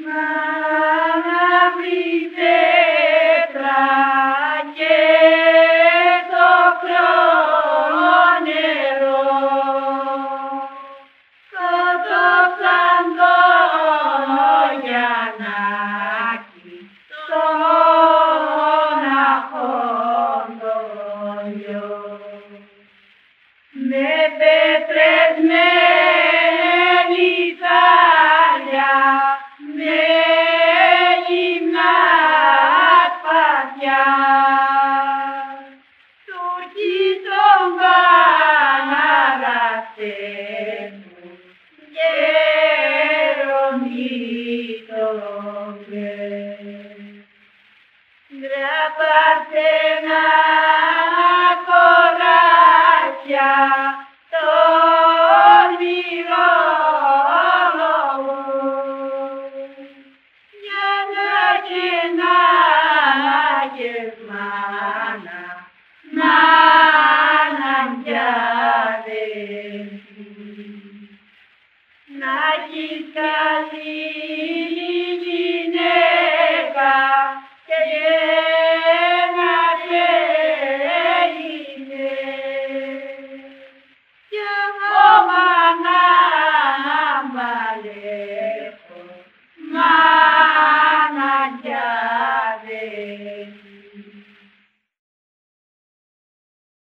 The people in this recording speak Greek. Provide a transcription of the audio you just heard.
μαύρη πέτρα και το κρόο νερό, σκότωσαν τον Γιαννάκη στον αχόντολιο. Με πέτρες, με λιθάρια, με γυμνά σπαθιά, Τούρκοι τον παραγραφαίνουν, γέροντι τον κρέμ. Γραπάρτε